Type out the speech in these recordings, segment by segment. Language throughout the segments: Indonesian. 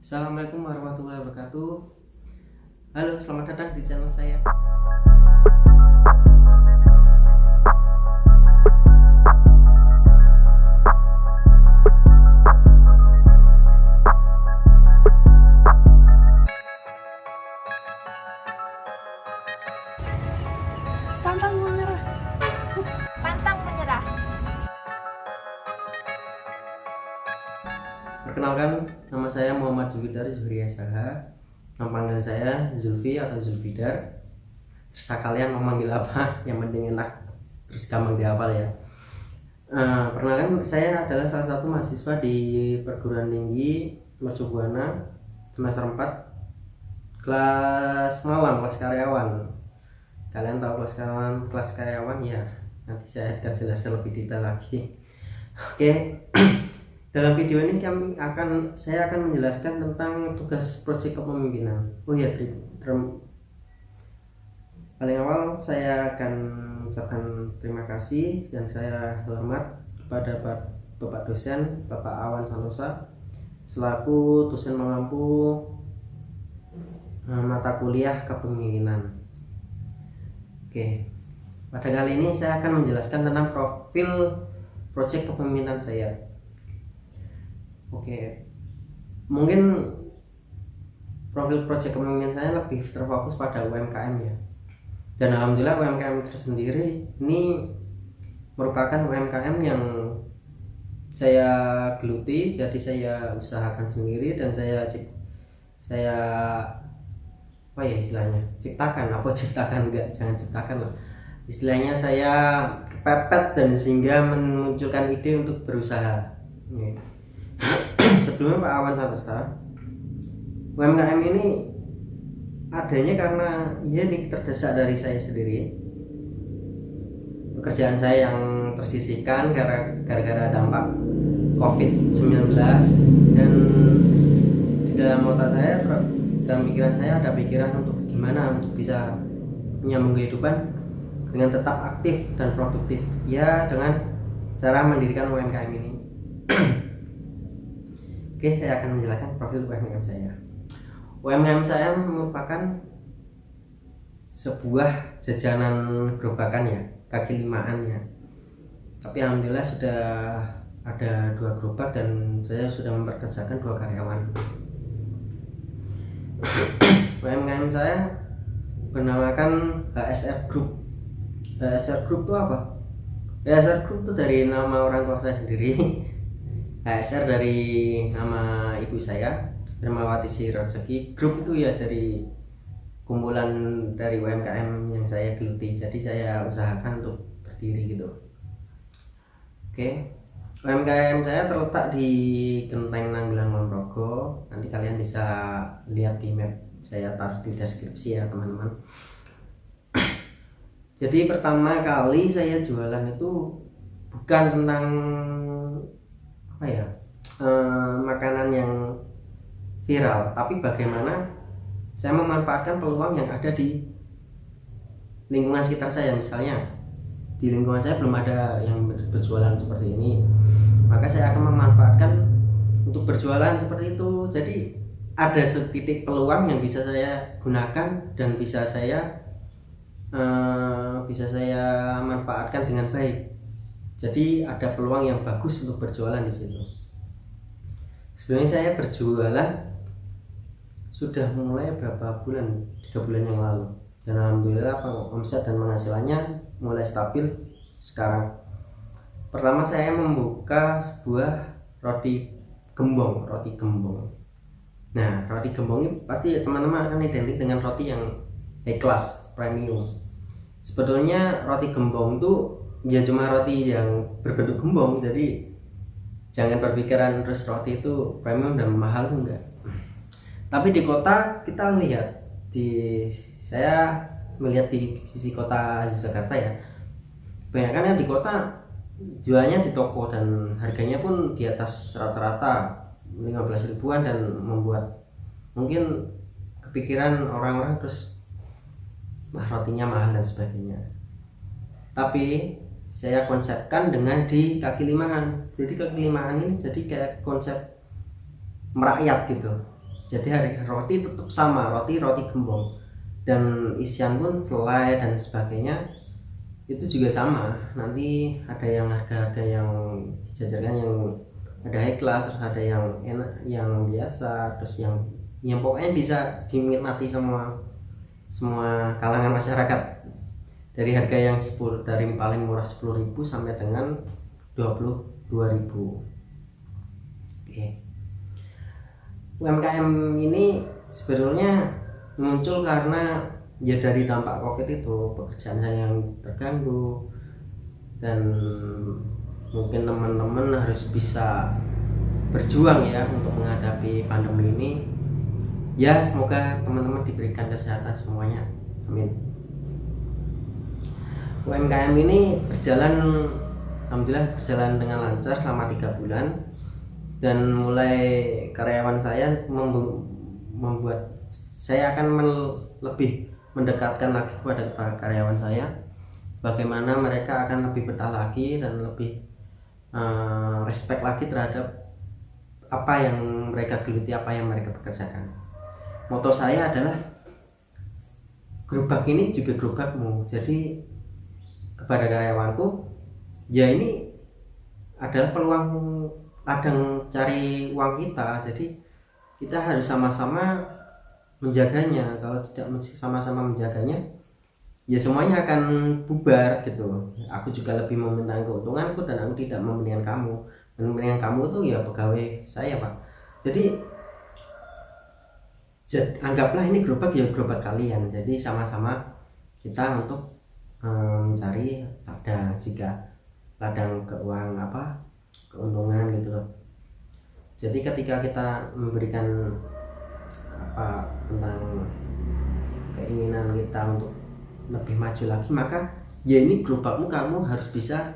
Assalamualaikum warahmatullahi wabarakatuh. Halo, selamat datang di channel saya. Pantang menyerah. Pantang menyerah. Perkenalkan, nama saya Muhammad Zulfidar Zuhriya Saha. Nama panggilan saya Zulfi atau Zulfidar. Terserah kalian mau manggil apa, yang penting enak, terus gampang dihafal ya. Perkenalkan, saya adalah salah satu mahasiswa di perguruan tinggi Mercu Buana semester 4 kelas malam, kelas karyawan. Kalian tahu kelas karyawan ya, nanti saya akan jelaskan lebih detail lagi. Oke. Dalam video ini saya akan menjelaskan tentang tugas proyek kepemimpinan. Oh ya, paling awal saya akan mengucapkan terima kasih dan saya hormat kepada Bapak dosen, Bapak Awan Santosa, selaku dosen mengampu mata kuliah kepemimpinan. Oke, pada kali ini saya akan menjelaskan tentang profil proyek kepemimpinan saya. Oke, mungkin profil proyek kepemimpinan saya lebih terfokus pada UMKM ya. Dan alhamdulillah UMKM tersendiri ini merupakan UMKM yang saya geluti, jadi saya usahakan sendiri dan saya apa ya istilahnya, ciptakan enggak, jangan ciptakan lah, istilahnya saya kepepet dan sehingga memunculkan ide untuk berusaha. Sebelumnya Pak Awan Santosa, UMKM ini adanya karena ini terdesak dari saya sendiri. Pekerjaan saya yang tersisihkan gara-gara dampak COVID-19, dan di dalam otak saya, dalam pikiran saya ada pikiran untuk gimana untuk bisa menyambung kehidupan dengan tetap aktif dan produktif ya, dengan cara mendirikan UMKM ini. Oke, saya akan menjelaskan profil UMKM saya. UMKM saya merupakan sebuah jajanan gerobakan ya, kaki limaan ya. Tapi alhamdulillah sudah ada 2 gerobak dan saya sudah mempekerjakan 2 karyawan. UMKM saya bernamakan HSR Group. HSR Group itu apa? HSR Group itu dari nama orang tua saya sendiri. HSR dari nama ibu saya, Hermawati Sirojeki. Grup itu ya dari kumpulan dari UMKM yang saya geluti, jadi saya usahakan untuk berdiri gitu. Oke, UMKM saya terletak di Genteng Nanggelang Monrogo. Nanti kalian bisa lihat di map, saya taruh di deskripsi ya teman-teman. Jadi pertama kali saya jualan itu bukan tentang makanan yang viral, tapi bagaimana saya memanfaatkan peluang yang ada di lingkungan sekitar saya. Misalnya di lingkungan saya belum ada yang berjualan seperti ini, maka saya akan memanfaatkan untuk berjualan seperti itu. Jadi ada setitik peluang yang bisa saya gunakan dan bisa saya manfaatkan dengan baik. Jadi ada peluang yang bagus untuk berjualan di situ. Sebenarnya saya berjualan sudah mulai berapa bulan, 3 bulan yang lalu, dan alhamdulillah omset dan penghasilannya mulai stabil sekarang. Pertama saya membuka sebuah roti gembong. Nah, roti gembong ini pasti teman-teman akan identik dengan roti yang high class, premium. Sebetulnya roti gembong itu ya cuma roti yang berbentuk gembong, jadi jangan berpikiran terus roti itu premium dan mahal, tuh enggak. Tapi di kota kita saya melihat di sisi kota Jakarta ya, kebanyakan yang di kota jualnya di toko dan harganya pun di atas rata-rata 15 ribuan, dan membuat mungkin kepikiran orang-orang terus rotinya mahal dan sebagainya. Tapi saya konsepkan dengan di kaki limaan. Jadi kaki limaan ini jadi kayak konsep merakyat gitu. Jadi roti tetap sama, roti gembong, dan isian pun selai dan sebagainya itu juga sama. Nanti ada yang harga yang dijajarkan yang ada high class, terus ada yang enak, yang biasa, terus yang pokoknya bisa dinikmati semua kalangan masyarakat, dari harga yang dari paling murah 10.000 sampai dengan 22.000. Oke. UMKM ini sebetulnya muncul karena ya dari dampak COVID itu pekerjaan saya yang terganggu, dan mungkin teman-teman harus bisa berjuang ya untuk menghadapi pandemi ini. Ya semoga teman-teman diberikan kesehatan semuanya, amin. UMKM ini alhamdulillah berjalan dengan lancar selama 3 bulan, dan mulai karyawan saya membuat saya akan lebih mendekatkan lagi kepada karyawan saya, bagaimana mereka akan lebih betah lagi dan lebih respect lagi terhadap apa yang mereka geluti, apa yang mereka pekerjakan. Moto saya adalah gerobak ini juga gerobakmu. Jadi kepada karyawanku, ya ini adalah peluang ladang cari uang kita, jadi kita harus sama-sama menjaganya. Kalau tidak sama-sama menjaganya, ya semuanya akan bubar gitu. Aku juga lebih mementingkan keuntunganku, dan aku tidak mementingkan kamu. Mementingkan kamu tuh ya pegawai saya, Pak. Jadi anggaplah ini gerobak ya gerobak kalian. Jadi sama-sama kita untuk mencari ladang keuangan keuntungan gitu loh. Jadi ketika kita memberikan tentang keinginan kita untuk lebih maju lagi, maka ya ini gerobakmu, kamu harus bisa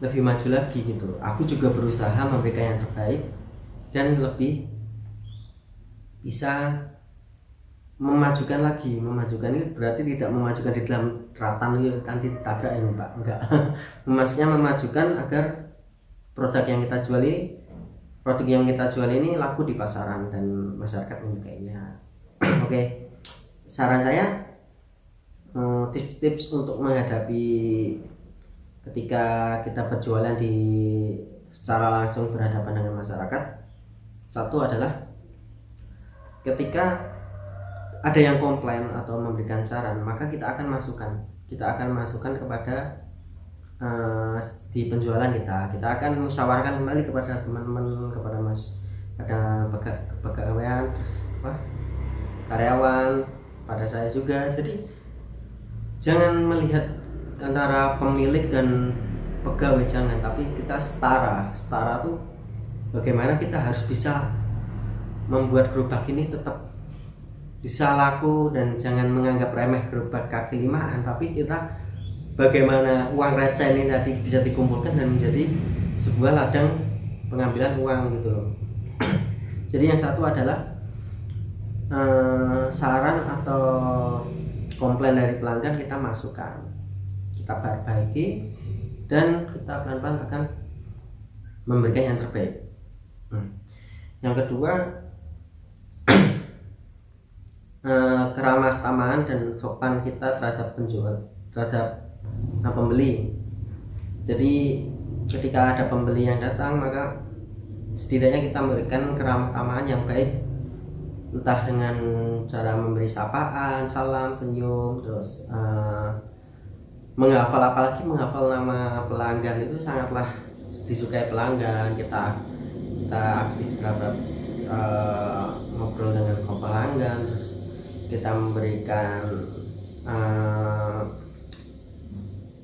lebih maju lagi gitu. Aku juga berusaha memberikan yang terbaik dan lebih bisa memajukan lagi. Memajukan ini berarti tidak memajukan di dalam ratan nanti ditabrak ini, Pak, enggak. Maksudnya memajukan agar produk yang kita jual ini laku di pasaran dan masyarakat menyukainya. Oke. Saran saya, tips-tips untuk menghadapi ketika kita berjualan secara langsung berhadapan dengan masyarakat. Satu adalah ketika ada yang komplain atau memberikan saran, maka kita akan masukkan kepada di penjualan kita akan musyawarahkan kembali kepada teman-teman, kepada pegawai, karyawan, pada saya juga. Jadi jangan melihat antara pemilik dan pegawai, jangan, tapi kita setara tuh bagaimana kita harus bisa membuat gerobak ini tetap bisa laku, dan jangan menganggap remeh gerobak kaki 5-an, tapi kita bagaimana uang receh ini tadi bisa dikumpulkan dan menjadi sebuah ladang pengambilan uang gitu loh. Jadi yang satu adalah saran atau komplain dari pelanggan kita masukkan, kita perbaiki, dan kita pelan-pelan akan memberikan yang terbaik. Yang kedua, keramah tamahan dan sopan kita terhadap pembeli. Jadi ketika ada pembeli yang datang, maka setidaknya kita memberikan keramah tamahan yang baik, entah dengan cara memberi sapaan, salam, senyum, terus apalagi menghafal nama pelanggan itu sangatlah disukai pelanggan. Kita aktif terhadap ngobrol dengan pelanggan, terus kita memberikan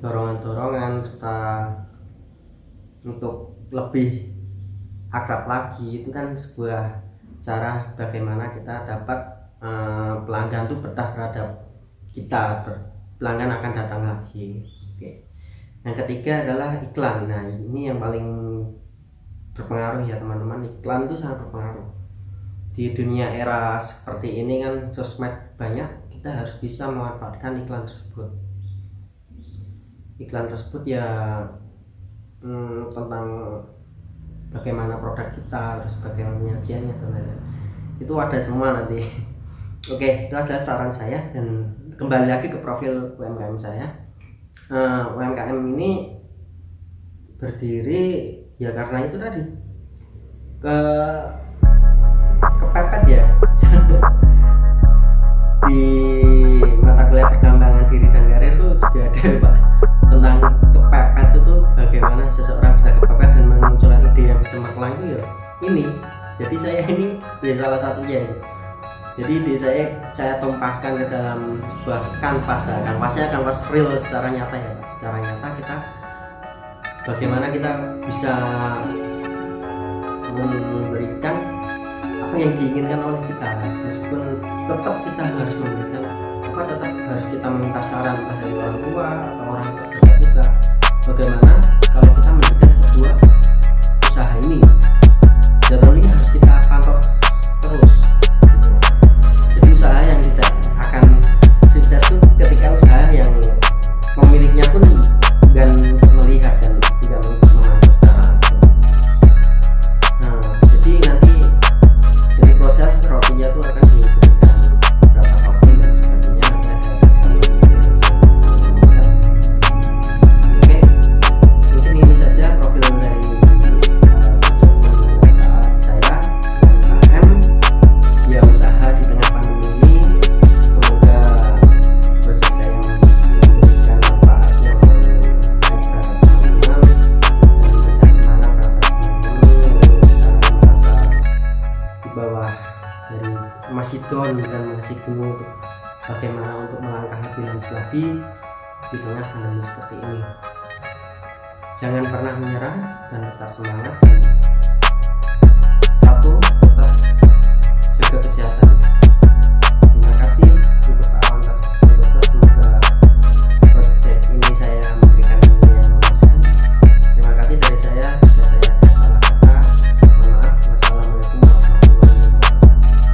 dorongan serta untuk lebih akrab lagi. Itu kan sebuah cara bagaimana kita dapat pelanggan itu betah terhadap kita, pelanggan akan datang lagi. Oke. Yang ketiga adalah iklan. Nah, ini yang paling berpengaruh ya teman-teman. Iklan itu sangat berpengaruh di dunia era seperti ini kan, sosmed banyak. Kita harus bisa memanfaatkan iklan tersebut ya, tentang bagaimana produk kita, terus bagaimana penyajiannya dan lain-lain. itu ada semua nanti. Oke, itu adalah saran saya. Dan kembali lagi ke profil UMKM saya. UMKM ini berdiri ya karena itu tadi kepepet ya di mata kuliah perkembangan diri dan karir itu juga ada Pak, tentang kepepet itu bagaimana seseorang bisa kepepet dan memunculkan ide yang cemerlang itu ya ini. Jadi saya ini ya salah satunya ya. Jadi ide saya tumpahkan ke dalam sebuah kanvasnya kanvas real secara nyata ya Pak. Secara nyata kita bagaimana kita bisa memberikan apa yang diinginkan oleh kita, meskipun tetap kita harus memberikan tetap harus kita meminta saran entah dari orang tua atau orang terdekat kita. Bagaimana kalau kita mendirikan sebuah usaha ini, jadwalnya harus kita pantau terus gitu. Jadi usaha yang tidak akan sukses itu ketika usaha yang pemiliknya pun bukan untuk melihat dan tidak untuk memantau secara langsung. Nah, jadi nanti dari proses rotinya itu akan diberikan beberapa topping dan sebagainya. Oke, mungkin ini saja profil dari saya UMKM ya, usaha di tengah pandemi ini. Semoga proyek saya memberikan manfaat yang baik terhadap teman-teman dan memberikan semangat terhadap teman-teman yang merasa di bawah dari masih down dan masih bingung bagaimana untuk melangkah lebih lanjut lagi di tengah pandemi seperti ini. Jangan pernah menyerah dan tetap semangat.